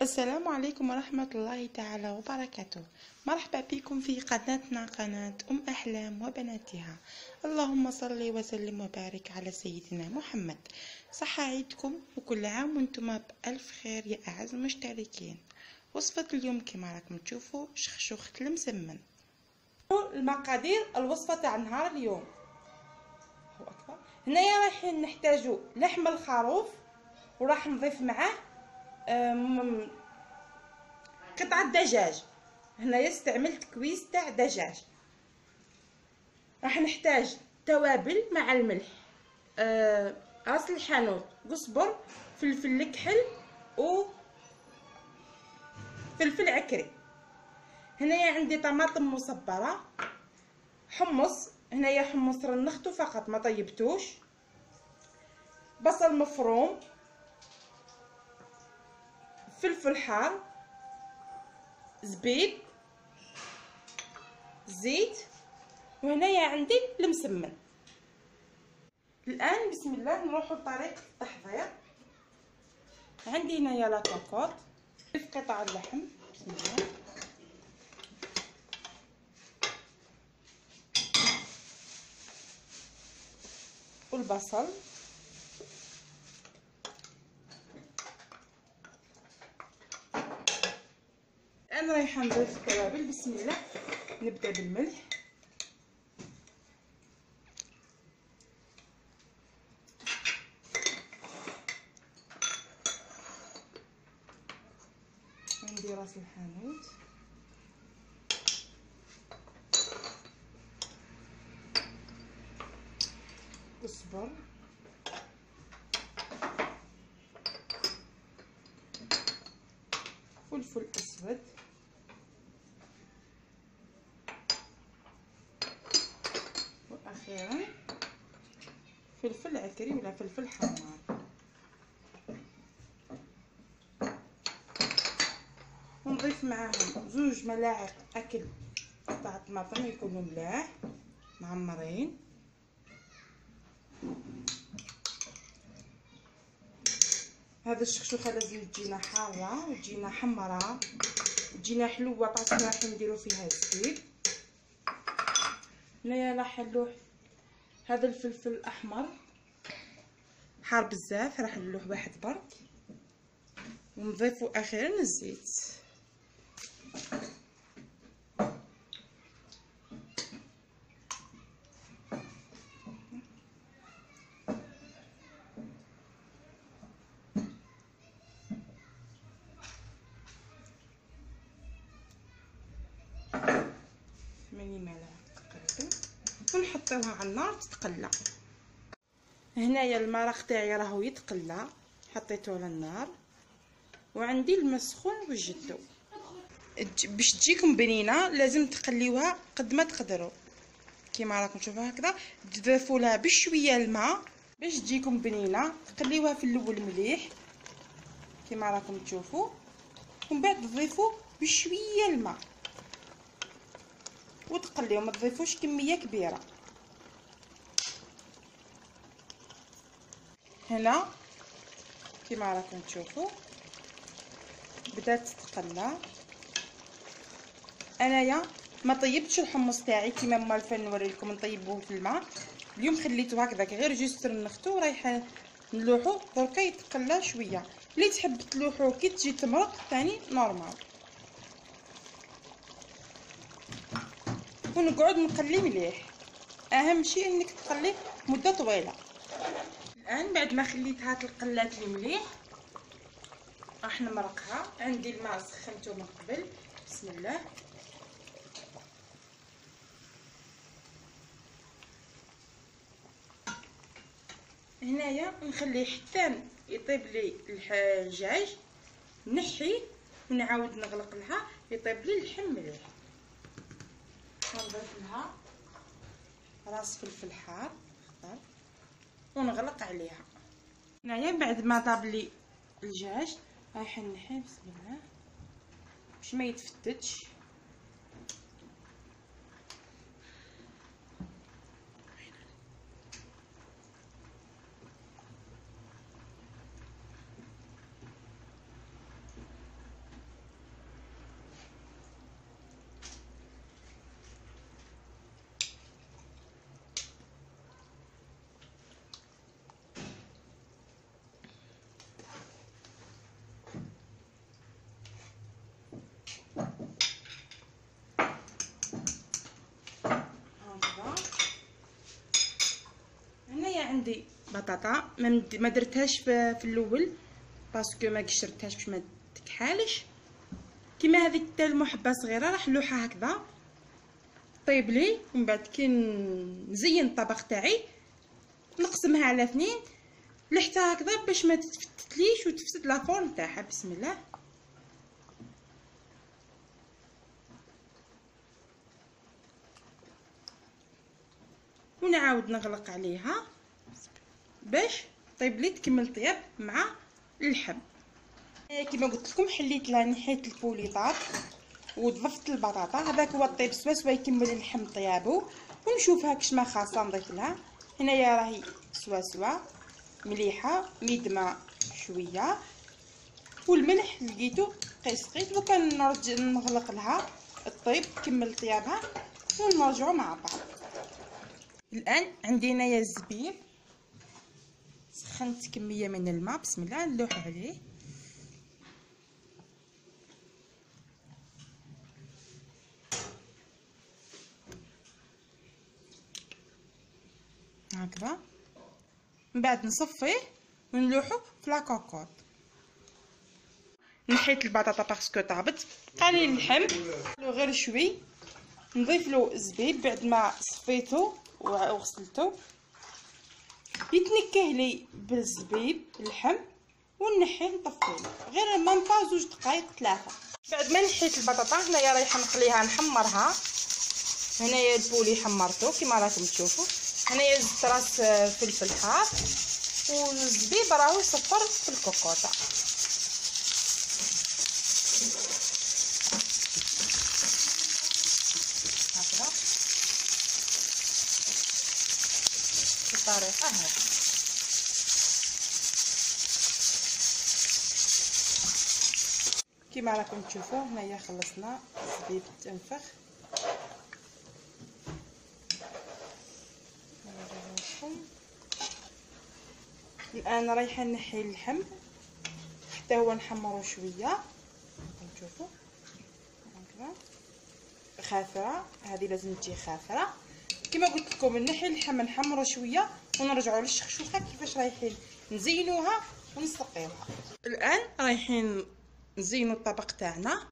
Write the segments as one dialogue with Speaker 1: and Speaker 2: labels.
Speaker 1: السلام عليكم ورحمة الله تعالى وبركاته. مرحبا بكم في قناتنا، قناة أم أحلام وبناتها. اللهم صل وسلم وبارك على سيدنا محمد. صحة عيدكم وكل عام وانتم بألف خير يا أعز المشتركين. وصفة اليوم كما راكم تشوفوا شخشوخة المسمن. المقادير الوصفة تاع نهار اليوم. هنايا راح نحتاجو لحم الخروف، وراح نضيف معاه قطعة دجاج. هنايا استعملت كويس تاع دجاج. راح نحتاج توابل مع الملح، راس الحانوت، قزبر، فلفل الكحل و فلفل عكري. هنايا عندي طماطم مصبره، حمص، هنايا حمص رنختو فقط ما طيبتوش، بصل مفروم، فلفل حار، زبيب، زيت، وهنايا عندي المسمن. الان بسم الله نروحوا لطريقه التحضير. عندي هنايا لا كوكوط، نضيف قطع اللحم بسم الله، والبصل، انا رايحه نضيف التوابل. بسم الله نبدا بالملح، عندي راس الحانوت، قزبر، فلفل اسود، واخيرا فلفل عكري ولا فلفل حمار. ونضيف معاهم 2 ملاعق اكل تاع طماطم يكونوا ملاح معمرين. هذا الشخشوخه لازم تجينا حاره وتجينا حمراء وتجينا حلوه، طاسه راح نديرو فيها الزيت. هنايا راح نلوح هذا الفلفل الاحمر حار بزاف، راح نلوح واحد برك، ونضيفو اخيرا الزيت. تقريبا، ونحطوها على النار تتقلى. هنايا المرق تاعي راهو يتقلى، حطيته على النار، وعندي الماء سخون وجدته. باش تجيكم بنينه لازم تقليوها قد ما تقدروا، كيما راكم تشوفوا هكذا. تضيفوا لها بشويه الماء باش تجيكم بنينه. تقليوها في الاول مليح كيما راكم تشوفوا، ومن بعد تضيفوا بشويه الماء وتقليو، ما تضيفوش كميه كبيره. هنا كيما راكم تشوفوا بدات تتقلى. انايا ما طيبتش الحمص تاعي كيما مالفه نوريلكم نطيبوه في الماء. اليوم خليته هكذاك غير جوست رنختو، رايحه نلوحو دركا يتقلى شويه. اللي تحب تلوحو كي تجي تمرق ثاني نورمال. ونقعد نقلي مليح، اهم شيء انك تقلي مده طويله. الان بعد ما خليتها تقلات لي مليح راح نمرقها. عندي الماء سخنته من قبل بسم الله. هنايا نخليه حتى يطيب لي الدجاج، نحيه ونعاود نغلق لها يطيب لي اللحم مليح. نضيف لها راس فلفل حار ونغلق عليها. هنايا بعد ما طاب لي الدجاج رايحه نحيه بسم الله باش ما يتفتتش. عندي بطاطا ما درتهاش في الاول باسكو ما قشرتهاش باش ما تكحالش. كيما هذيك تاع المحبه صغيره راح نلوحها هكذا طيب لي، ومن بعد كي نزين الطبق تاعي نقسمها على 2 لحتى هكذا باش ما تتفتتليش وتفسد لا فورم تاعها. بسم الله. ونعاود نغلق عليها باش طيب لي تكمل طياب مع اللحم. كما قلت لكم حليت لها نحيت البوليطات وضفت البطاطا. هذاك هو الطيب سوا يكمل اللحم طيابو. ونشوفها كش ما خاصه نضيف لها. هنايا راهي سوا مليحه ميدمه شويه، والملح لقيتو قيس وكنرجع نغلق لها الطيب تكمل طيابها ونرجعوا مع بعض. الان عندي هنايا الزبيب، سخنت كميه من الماء. بسم الله نلوح عليه. هكذا من بعد نصفيه ونلوحو في لاكوكوط. نحيت البطاطا باسكو طابت. قالي اللحم غير شوي نضيف له الزبيب بعد ما صفيته وغسلته. يتنكه لي بالزبيب اللحم ونحيه نطفيه غير مام با 2 دقائق 3. بعد ما نحيت البطاطا هنايا رايحه نقليها نحمرها. هنايا البولي حمرته كيما راكم تشوفوا. هنايا زدت راس فلفل حار والزبيب راهو يصفر في الكوكوطه. هكذا بالطريقه هذه. كيما راكم تشوفوا هنايا خلصنا الزبيب تنفخ. الان رايحه نحي اللحم حتى هو نحمره شويه. نشوفوا هكذا خافره، هذه لازم تجي خافره. كما قلت لكم نحي اللحم نحمره شويه ونرجعوا للشخشوخه كيفاش رايحين نزينوها ونسقيوها. الان رايحين نزينوا الطبق تاعنا.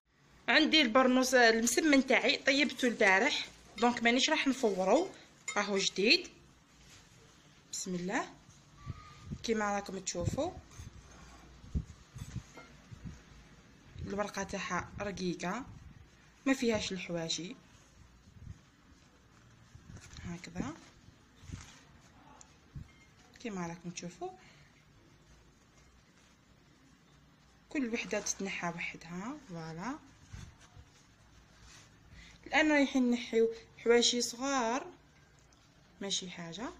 Speaker 1: عندي البرنوس المسمن تاعي طيبته البارح دونك مانيش راح نفورو، راهو جديد. بسم الله كيما راكم تشوفوا الورقه تاعها رقيقه ما فيهاش الحواشي. هكذا كيما راكم تشوفوا كل وحده تتنحى وحدها. فوالا الان رايحين نحيو حواشي صغار ماشي حاجه.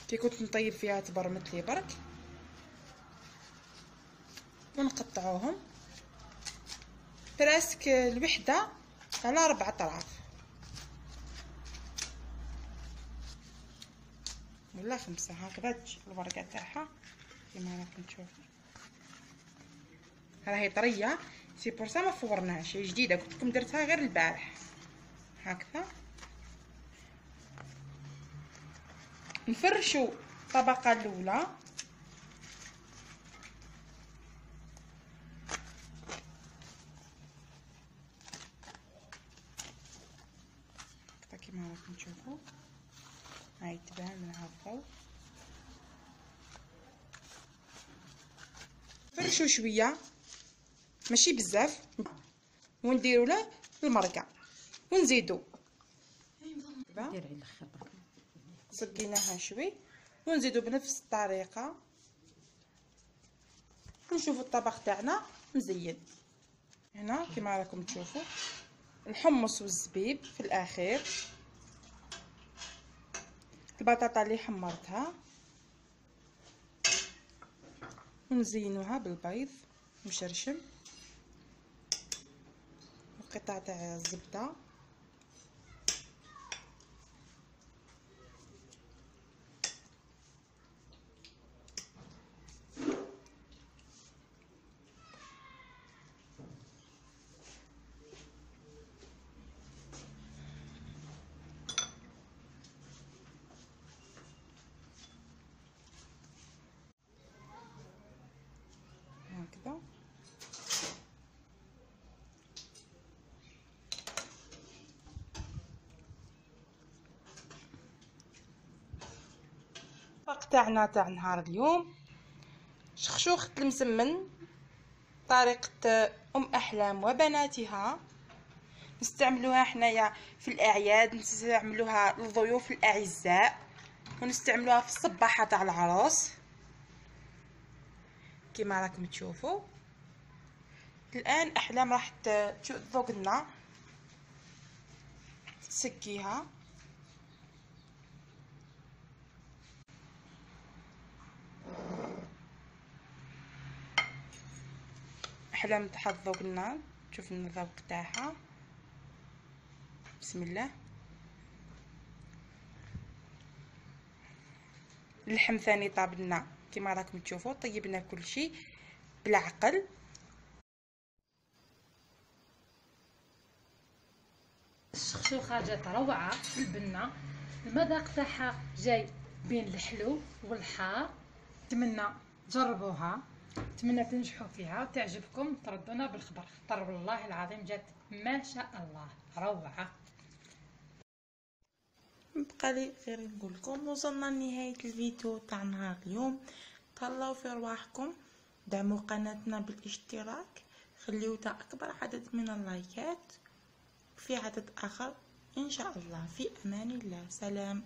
Speaker 1: كي كنت نطيب فيها تبرمت لي برك ونقطعوهم براسك الوحده على 4 اطراف ولا 5. هكذا تجي الورقه تاعها كيما راكم تشوفوا. راهي طريه سي بورسا ما فورناهاش، هي جديده قلت لكم درتها غير البارح. هكذا نفرشوا الطبقه الاولى كيما راكم تشوفوا. هاي تبان منها الضوء. نفرشوا شويه ماشي بزاف ونديروا له المرقه ونزيدوا زقيناها شوي ونزيدوا بنفس الطريقه ونشوفوا الطبق تاعنا مزين. هنا كما راكم تشوفوا الحمص والزبيب في الاخير، البطاطا اللي حمرتها ونزينوها بالبيض مشرشم وقطع تاع الزبده. تشوفوا. الطبق تاعنا تاع نهار اليوم شخشوخة المسمن طريقة ام احلام وبناتها. نستعملوها حنايا في الاعياد، نستعملوها للضيوف الاعزاء، ونستعملوها في الصباحه تاع العروس كما راكم تشوفوا. الان احلام راح تذوق لنا، تسكيها. احلام تحضر لنا، شوف لنا الذوق تاعها. بسم الله. اللحم ثاني طاب لنا كما راكم تشوفوا. طيبنا كل شيء بالعقل.
Speaker 2: الشخشوخه جات روعه بالبنه، المذاق تاعها جاي بين الحلو والحار. نتمنى تجربوها، نتمنى تنجحوا فيها وتعجبكم، تردونا بالخبر، خطر والله العظيم جات ما شاء الله روعه.
Speaker 1: بقى لي غير نقول لكم وصلنا لنهايه الفيديو تاع نهار اليوم. تهلاو في رواحكم، دعموا قناتنا بالاشتراك، خليو تا اكبر عدد من اللايكات. في عدد اخر ان شاء الله. في امان الله. سلام.